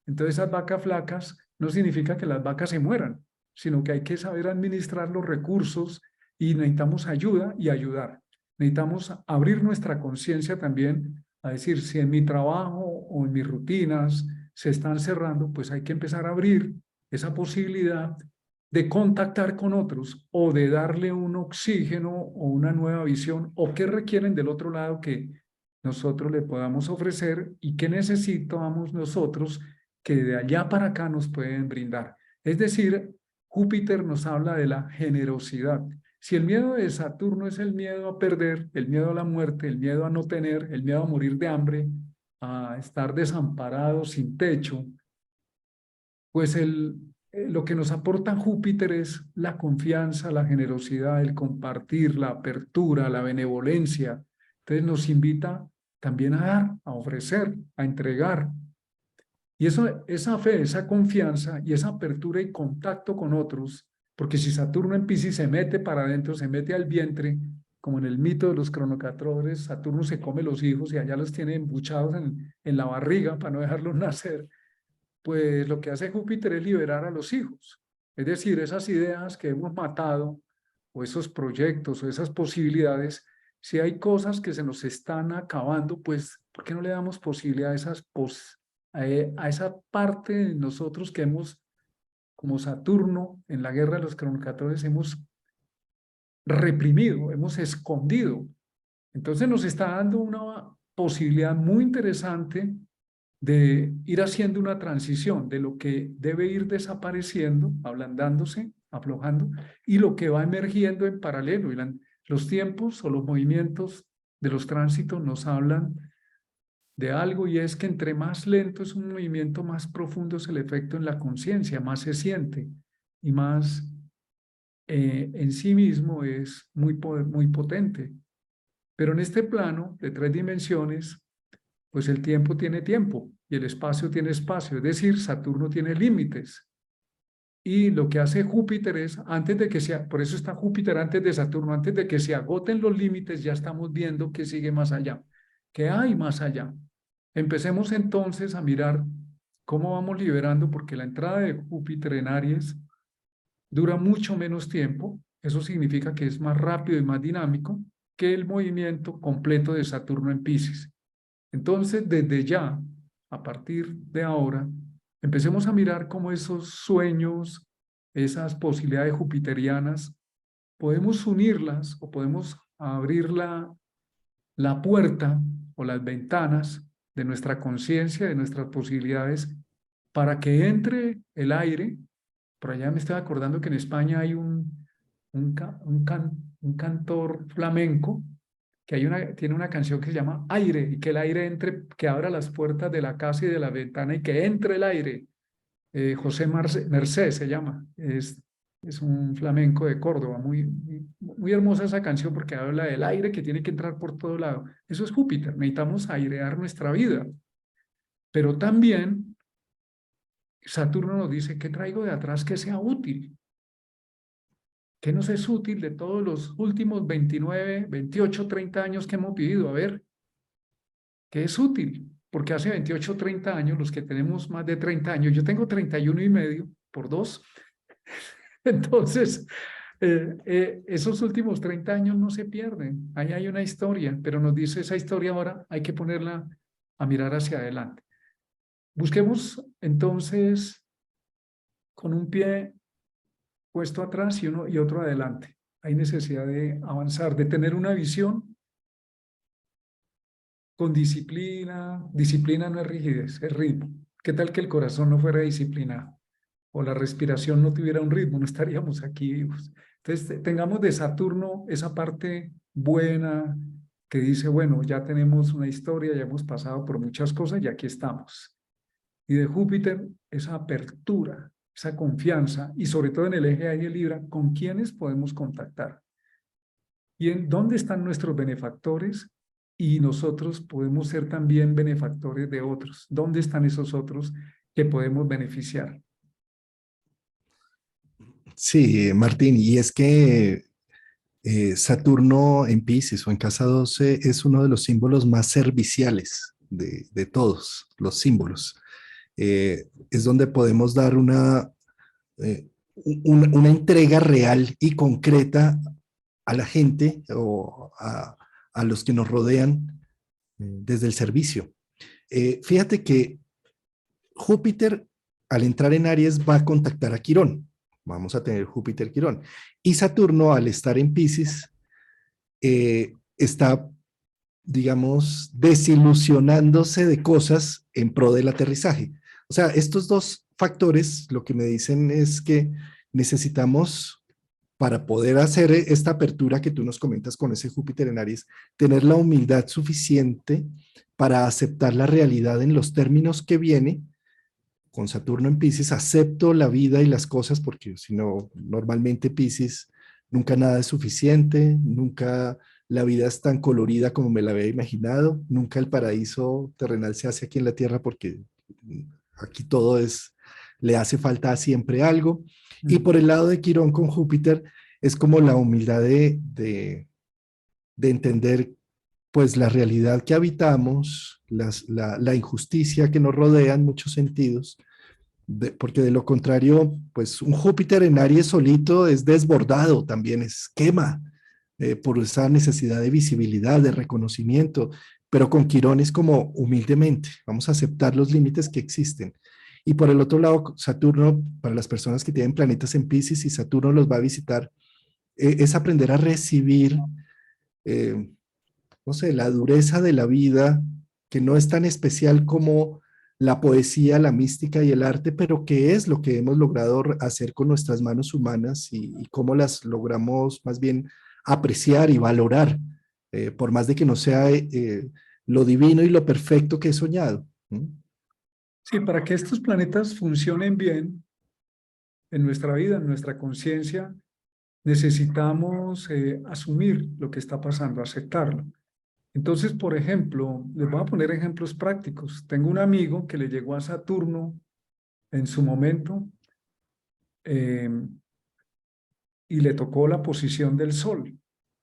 entonces esas vacas flacas no significa que las vacas se mueran, sino que hay que saber administrar los recursos y necesitamos ayuda y ayudar. Necesitamos abrir nuestra conciencia también a decir, si en mi trabajo o en mis rutinas se están cerrando, pues hay que empezar a abrir esa posibilidad de contactar con otros o de darle un oxígeno o una nueva visión o qué requieren del otro lado que nosotros le podamos ofrecer y qué necesitamos nosotros que de allá para acá nos pueden brindar. Es decir, Júpiter nos habla de la generosidad. Si el miedo de Saturno es el miedo a perder, el miedo a la muerte, el miedo a no tener, el miedo a morir de hambre, a estar desamparado, sin techo, pues lo que nos aporta Júpiter es la confianza, la generosidad, el compartir, la apertura, la benevolencia. Entonces nos invita también a dar, a ofrecer, a entregar. Y eso, esa fe, esa confianza y esa apertura y contacto con otros, porque si Saturno en Piscis se mete para adentro, se mete al vientre, como en el mito de los cronocatrodres, Saturno se come los hijos y allá los tiene embuchados en la barriga para no dejarlos nacer, pues lo que hace Júpiter es liberar a los hijos. Es decir, esas ideas que hemos matado, o esos proyectos, o esas posibilidades, si hay cosas que se nos están acabando, pues, ¿por qué no le damos posibilidad a a esa parte de nosotros que hemos, como Saturno, en la guerra de los cronocatrones, hemos reprimido, hemos escondido? Entonces nos está dando una posibilidad muy interesante de ir haciendo una transición de lo que debe ir desapareciendo, ablandándose, aflojando, y lo que va emergiendo en paralelo. Y los tiempos o los movimientos de los tránsitos nos hablan de algo, y es que entre más lento es un movimiento, más profundo es el efecto en la conciencia, más se siente y más en sí mismo es muy potente. Pero en este plano de 3 dimensiones, pues el tiempo tiene tiempo y el espacio tiene espacio, es decir, Saturno tiene límites. Y lo que hace Júpiter es, antes de que sea, por eso está Júpiter antes de Saturno, antes de que se agoten los límites, ya estamos viendo qué sigue más allá, qué hay más allá. Empecemos entonces a mirar cómo vamos liberando, porque la entrada de Júpiter en Aries dura mucho menos tiempo, eso significa que es más rápido y más dinámico que el movimiento completo de Saturno en Piscis. Entonces, desde ya, a partir de ahora, empecemos a mirar cómo esos sueños, esas posibilidades jupiterianas, podemos unirlas o podemos abrir la puerta o las ventanas de nuestra conciencia, de nuestras posibilidades, para que entre el aire. Por allá me estoy acordando que en España hay un cantor flamenco que tiene una canción que se llama Aire, y que el aire entre, que abra las puertas de la casa y de la ventana y que entre el aire. José Merced se llama, es un flamenco de Córdoba, muy hermosa esa canción porque habla del aire que tiene que entrar por todo lado. Eso es Júpiter, necesitamos airear nuestra vida, pero también Saturno nos dice, ¿qué traigo de atrás que sea útil? ¿Qué nos es útil de todos los últimos 29, 28, 30 años que hemos vivido? A ver, ¿qué es útil? Porque hace 28, 30 años, los que tenemos más de 30 años, yo tengo 31 y medio por 2, entonces esos últimos 30 años no se pierden. Ahí hay una historia, pero nos dice esa historia ahora, hay que ponerla a mirar hacia adelante. Busquemos entonces con un pie puesto atrás y otro adelante. Hay necesidad de avanzar, de tener una visión con disciplina. Disciplina no es rigidez, es ritmo. ¿Qué tal que el corazón no fuera disciplinado? O la respiración no tuviera un ritmo, no estaríamos aquí vivos. Entonces, tengamos de Saturno esa parte buena que dice, bueno, ya tenemos una historia, ya hemos pasado por muchas cosas y aquí estamos. Y de Júpiter, esa apertura, esa confianza, y sobre todo en el eje Aire Libra, ¿con quiénes podemos contactar? ¿Y en dónde están nuestros benefactores? Y nosotros podemos ser también benefactores de otros. ¿Dónde están esos otros que podemos beneficiar? Sí, Martín, y es que Saturno en Piscis o en casa 12 es uno de los símbolos más serviciales de todos los símbolos. Es donde podemos dar una entrega real y concreta a la gente o a los que nos rodean desde el servicio. Fíjate que Júpiter, al entrar en Aries, va a contactar a Quirón. Vamos a tener Júpiter-Quirón. Y Saturno, al estar en Pisces, está, digamos, desilusionándose de cosas en pro del aterrizaje. O sea, estos dos factores lo que me dicen es que necesitamos, para poder hacer esta apertura que tú nos comentas con ese Júpiter en Aries, tener la humildad suficiente para aceptar la realidad en los términos que viene. Con Saturno en Pisces, acepto la vida y las cosas porque si no, normalmente Pisces, nunca nada es suficiente, nunca la vida es tan colorida como me la había imaginado, nunca el paraíso terrenal se hace aquí en la Tierra porque aquí todo es, le hace falta siempre algo. Y Mm. por el lado de Quirón con Júpiter, es como la humildad de entender pues la realidad que habitamos, la injusticia que nos rodea en muchos sentidos, porque de lo contrario, pues un Júpiter en Aries solito es desbordado también, es quema por esa necesidad de visibilidad, de reconocimiento, pero con Quirón es como humildemente, vamos a aceptar los límites que existen. Y por el otro lado, Saturno, para las personas que tienen planetas en Pisces y Saturno los va a visitar, es aprender a recibir, eh, no sé, la dureza de la vida, que no es tan especial como la poesía, la mística y el arte, pero que es lo que hemos logrado hacer con nuestras manos humanas y cómo las logramos más bien apreciar y valorar, por más de que no sea lo divino y lo perfecto que he soñado. ¿Mm? Sí, para que estos planetas funcionen bien en nuestra vida, en nuestra conciencia, necesitamos asumir lo que está pasando, aceptarlo. Entonces, por ejemplo, les voy a poner ejemplos prácticos. Tengo un amigo que le llegó a Saturno en su momento eh, y le tocó la posición del Sol.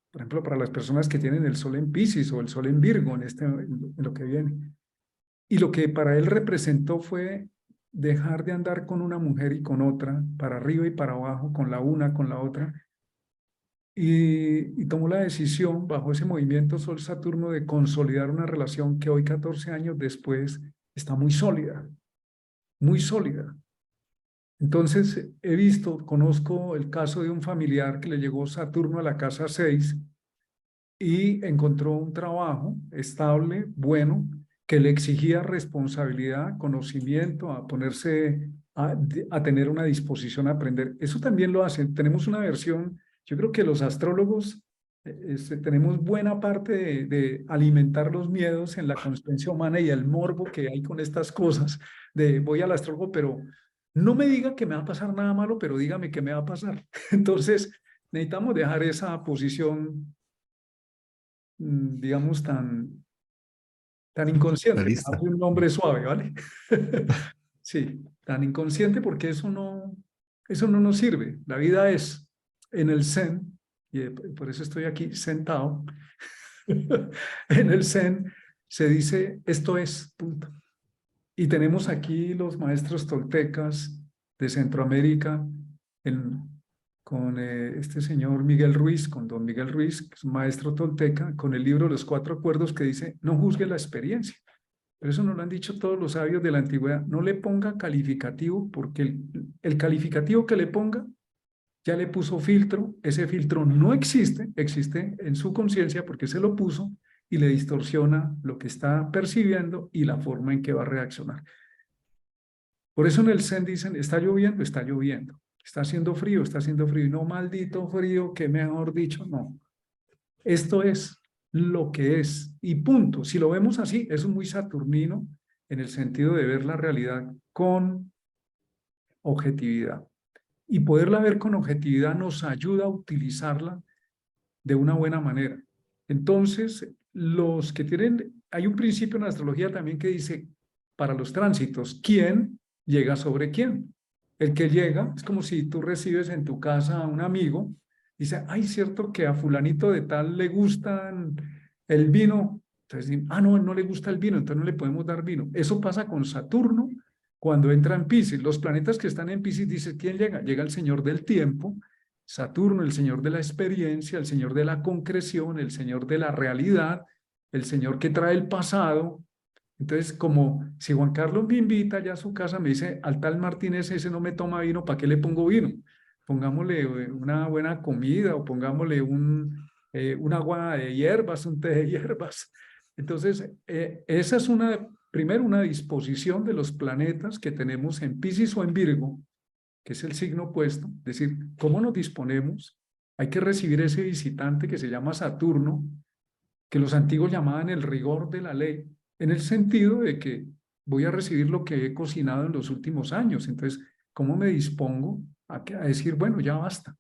Por ejemplo, para las personas que tienen el Sol en Piscis o el Sol en Virgo en lo que viene. Y lo que para él representó fue dejar de andar con una mujer y con otra, para arriba y para abajo, con la una, con la otra, y tomó la decisión, bajo ese movimiento Sol-Saturno, de consolidar una relación que hoy, 14 años después, está muy sólida, muy sólida. Entonces, he visto, conozco el caso de un familiar que le llegó Saturno a la casa 6 y encontró un trabajo estable, bueno, que le exigía responsabilidad, conocimiento, a ponerse, a tener una disposición a aprender. Eso también lo hacen. Tenemos una versión, yo creo que los astrólogos tenemos buena parte de alimentar los miedos en la conciencia humana y el morbo que hay con estas cosas, de voy al astrólogo, pero no me diga que me va a pasar nada malo, pero dígame qué me va a pasar. Entonces, necesitamos dejar esa posición digamos, tan inconsciente, para Realista. darle un nombre suave, ¿vale? Sí, tan inconsciente porque eso no nos sirve. La vida es en el Zen, y por eso estoy aquí sentado, en el Zen se dice, esto es, punto. Y tenemos aquí los maestros toltecas de Centroamérica, en, con este señor Miguel Ruiz, con don Miguel Ruiz, que es un maestro tolteca, con el libro Los Cuatro Acuerdos que dice, no juzgue la experiencia. Pero eso nos lo han dicho todos los sabios de la antigüedad. No le ponga calificativo, porque el calificativo que le ponga ya le puso filtro. Ese filtro no existe, existe en su conciencia porque se lo puso y le distorsiona lo que está percibiendo y la forma en que va a reaccionar. Por eso en el Zen dicen, está lloviendo, está lloviendo. Está haciendo frío, está haciendo frío. Y no, maldito frío, que mejor dicho, no. Esto es lo que es y punto. Si lo vemos así, eso es muy saturnino en el sentido de ver la realidad con objetividad. Y poderla ver con objetividad nos ayuda a utilizarla de una buena manera. Entonces, los que tienen, hay un principio en la astrología también que dice, para los tránsitos, ¿quién llega sobre quién? El que llega es como si tú recibes en tu casa a un amigo, dice, ay, cierto que a fulanito de tal le gustan el vino. Entonces, no, no le gusta el vino, entonces no le podemos dar vino. Eso pasa con Saturno cuando entra en Piscis. Los planetas que están en Piscis, dice, ¿quién llega? Llega el señor del tiempo, Saturno, el señor de la experiencia, el señor de la concreción, el señor de la realidad, el señor que trae el pasado. Entonces, como si Juan Carlos me invita ya a su casa, me dice, al tal Martínez ese no me toma vino, ¿para qué le pongo vino? Pongámosle una buena comida o pongámosle un agua de hierbas, un té de hierbas. Entonces, esa es primero una disposición de los planetas que tenemos en Piscis o en Virgo, que es el signo opuesto, es decir, ¿cómo nos disponemos? Hay que recibir ese visitante que se llama Saturno, que los antiguos llamaban el rigor de la ley, en el sentido de que voy a recibir lo que he cocinado en los últimos años. Entonces, ¿cómo me dispongo a decir, bueno, ya basta,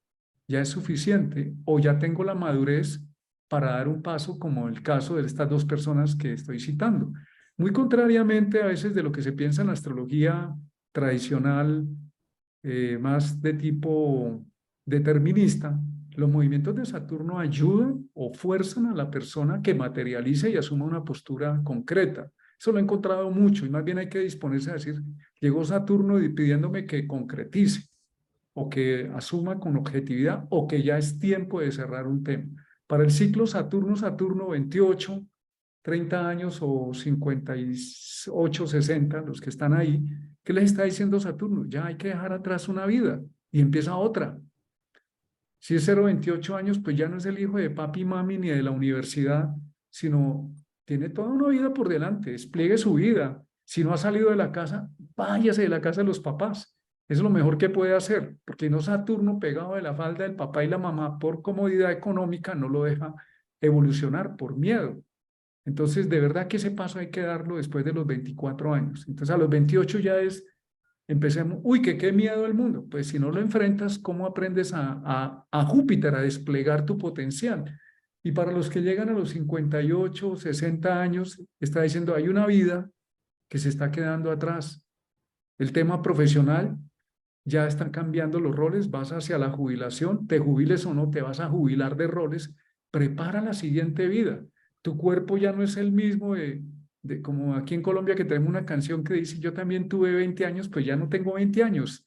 ya es suficiente, o ya tengo la madurez para dar un paso, como el caso de estas dos personas que estoy citando? Muy contrariamente a veces de lo que se piensa en la astrología tradicional, más de tipo determinista, los movimientos de Saturno ayudan o fuerzan a la persona que materialice y asuma una postura concreta. Eso lo he encontrado mucho y más bien hay que disponerse a decir, llegó Saturno pidiéndome que concretice o que asuma con objetividad o que ya es tiempo de cerrar un tema. Para el ciclo Saturno 28, 30 años o 58, 60, los que están ahí, ¿qué les está diciendo Saturno? Ya hay que dejar atrás una vida y empieza otra. Si es 0,28 años, pues ya no es el hijo de papi y mami ni de la universidad, sino tiene toda una vida por delante, despliegue su vida. Si no ha salido de la casa, váyase de la casa de los papás. Es lo mejor que puede hacer, porque no Saturno pegado de la falda del papá y la mamá por comodidad económica no lo deja evolucionar por miedo. Entonces, de verdad que ese paso hay que darlo después de los 24 años. Entonces, a los 28 ya es, empecemos, uy, que qué miedo el mundo. Pues si no lo enfrentas, ¿cómo aprendes a Júpiter a desplegar tu potencial? Y para los que llegan a los 58, 60 años, está diciendo, hay una vida que se está quedando atrás. El tema profesional, ya están cambiando los roles, vas hacia la jubilación, te jubiles o no, te vas a jubilar de roles, prepara la siguiente vida. Tu cuerpo ya no es el mismo de como aquí en Colombia que tenemos una canción que dice, yo también tuve 20 años, pues ya no tengo 20 años,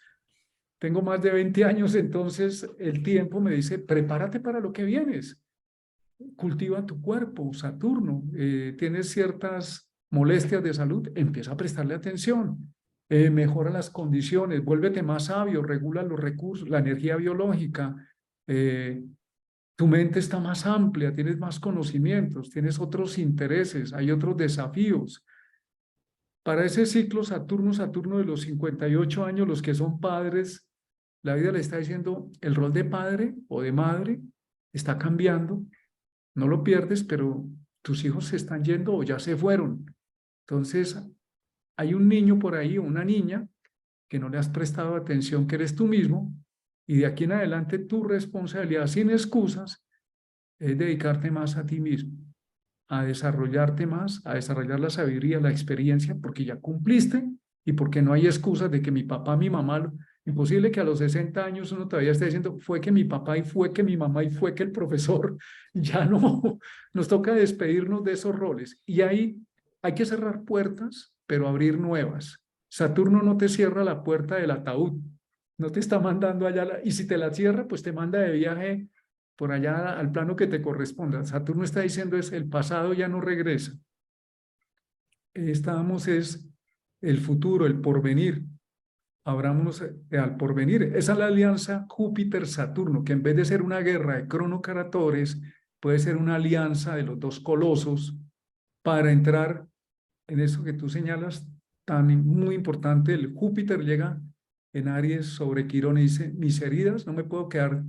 tengo más de 20 años, entonces el tiempo me dice, prepárate para lo que vienes, cultiva tu cuerpo, Saturno, tienes ciertas molestias de salud, empieza a prestarle atención, mejora las condiciones, vuélvete más sabio, regula los recursos, la energía biológica, eh, tu mente está más amplia, tienes más conocimientos, tienes otros intereses, hay otros desafíos. Para ese ciclo Saturno de los 58 años, los que son padres, la vida le está diciendo, el rol de padre o de madre está cambiando, no lo pierdes, pero tus hijos se están yendo o ya se fueron. Entonces, hay un niño por ahí o una niña que no le has prestado atención, que eres tú mismo, y de aquí en adelante tu responsabilidad sin excusas es dedicarte más a ti mismo, a desarrollarte más, a desarrollar la sabiduría, la experiencia, porque ya cumpliste y porque no hay excusas de que mi papá, mi mamá, imposible que a los 60 años uno todavía esté diciendo, fue que mi papá y fue que mi mamá y fue que el profesor, ya no, nos toca despedirnos de esos roles. Y ahí hay que cerrar puertas, pero abrir nuevas. Saturno no te cierra la puerta del ataúd, no te está mandando allá, y si te la cierra, pues te manda de viaje por allá al plano que te corresponda. Saturno está diciendo es el pasado ya no regresa. Estamos es el futuro, el porvenir. Abrámonos al porvenir. Esa es la alianza Júpiter-Saturno, que en vez de ser una guerra de cronocaratores, puede ser una alianza de los dos colosos para entrar en eso que tú señalas, tan muy importante. El Júpiter llega en Aries sobre Quirón y dice, mis heridas, no me puedo quedar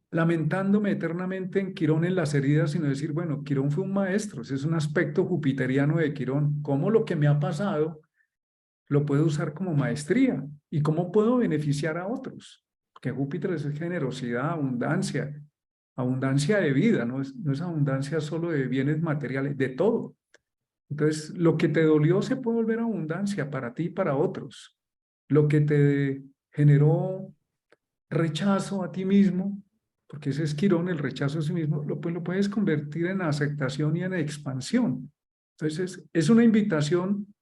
lamentándome eternamente en Quirón en las heridas, sino decir, bueno, Quirón fue un maestro, ese es un aspecto jupiteriano de Quirón, cómo lo que me ha pasado lo puedo usar como maestría y cómo puedo beneficiar a otros, porque Júpiter es generosidad, abundancia, abundancia de vida, no es abundancia solo de bienes materiales, de todo. Entonces, lo que te dolió se puede volver abundancia para ti y para otros. lo que te generó rechazo a ti mismo, porque ese es Quirón, el rechazo a sí mismo, pues lo puedes convertir en aceptación y en expansión. Entonces, es una invitación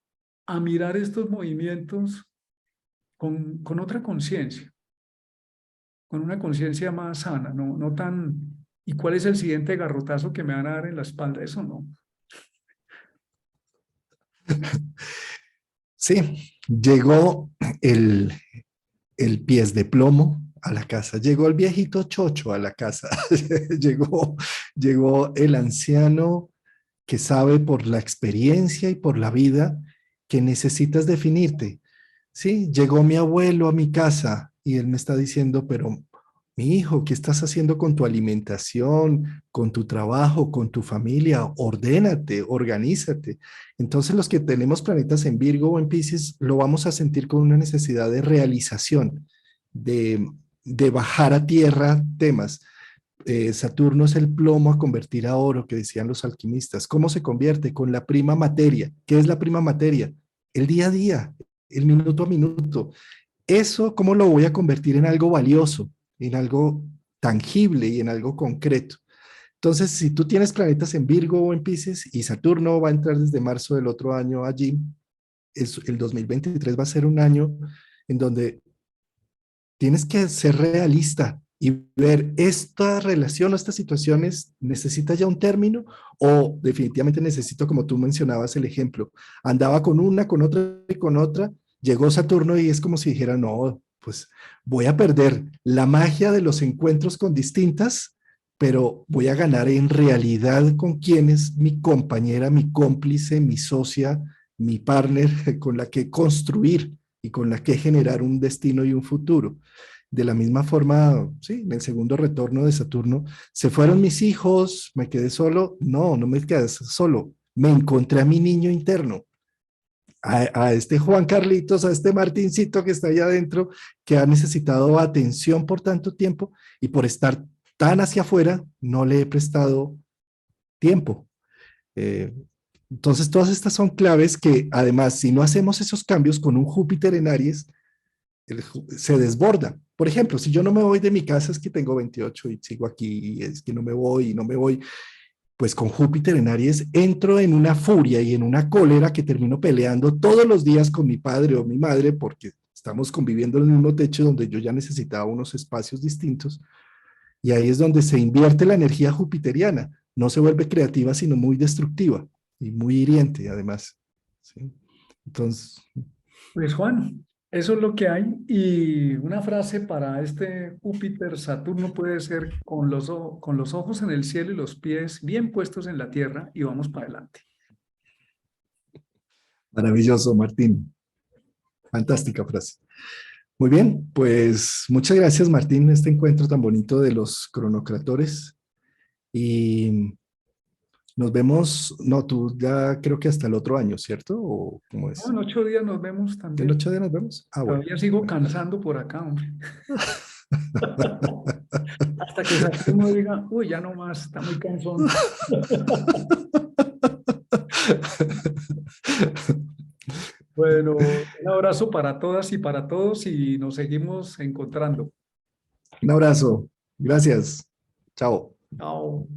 a mirar estos movimientos con otra conciencia, con una conciencia más sana, no tan, ¿y cuál es el siguiente garrotazo que me van a dar en la espalda? Eso no. Sí, llegó el, el pies de plomo a la casa, llegó el viejito chocho a la casa, llegó el anciano que sabe por la experiencia y por la vida que necesitas definirte. Sí, llegó mi abuelo a mi casa y él me está diciendo, pero mi hijo, ¿qué estás haciendo con tu alimentación, con tu trabajo, con tu familia? Ordénate, organízate. Entonces los que tenemos planetas en Virgo o en Piscis lo vamos a sentir con una necesidad de realización, de bajar a tierra temas. Saturno es el plomo a convertir a oro que decían los alquimistas. ¿Cómo se convierte? Con la prima materia. ¿Qué es la prima materia? El día a día, el minuto a minuto. Eso, ¿cómo lo voy a convertir en algo valioso, en algo tangible y en algo concreto? Entonces, si tú tienes planetas en Virgo o en Pisces y Saturno va a entrar desde marzo del otro año allí, el 2023 va a ser un año en donde tienes que ser realista y ver esta relación o estas situaciones necesita ya un término o definitivamente necesito, como tú mencionabas el ejemplo, andaba con una, con otra y con otra, llegó Saturno y es como si dijera, no, pues voy a perder la magia de los encuentros con distintas, pero voy a ganar en realidad con quien es mi compañera, mi cómplice, mi socia, mi partner, con la que construir y con la que generar un destino y un futuro. De la misma forma, sí, en el segundo retorno de Saturno, se fueron mis hijos, me quedé solo. No, no me quedé solo, me encontré a mi niño interno, a este Juan Carlitos, a este Martincito que está allá adentro, que ha necesitado atención por tanto tiempo y por estar tan hacia afuera, no le he prestado tiempo. Eh, entonces, todas estas son claves que, además, si no hacemos esos cambios con un Júpiter en Aries, se desborda. Por ejemplo, si yo no me voy de mi casa, es que tengo 28 y sigo aquí, y es que no me voy y no me voy, pues con Júpiter en Aries entro en una furia y en una cólera que termino peleando todos los días con mi padre o mi madre porque estamos conviviendo en el mismo techo donde yo ya necesitaba unos espacios distintos y ahí es donde se invierte la energía jupiteriana. No se vuelve creativa, sino muy destructiva y muy hiriente además. ¿Sí? Entonces, Pues Juan, eso es lo que hay. Y una frase para este Júpiter Saturno puede ser con los ojos en el cielo y los pies bien puestos en la tierra y vamos para adelante. maravilloso, Martín. Fantástica frase. Muy bien, pues muchas gracias, Martín, este encuentro tan bonito de los cronocratores. Y nos vemos, no, tú ya creo que hasta el otro año, ¿cierto? ¿O cómo No, es? en 8 días nos vemos ¿En también. 8 días nos vemos? Ah, bueno. Todavía sigo Bueno. cansando por acá, hombre. Hasta que Saturno diga, uy, ya no más, está muy cansón. Bueno, un abrazo para todas y para todos y nos seguimos encontrando. Un abrazo. Gracias. Chao. Chao.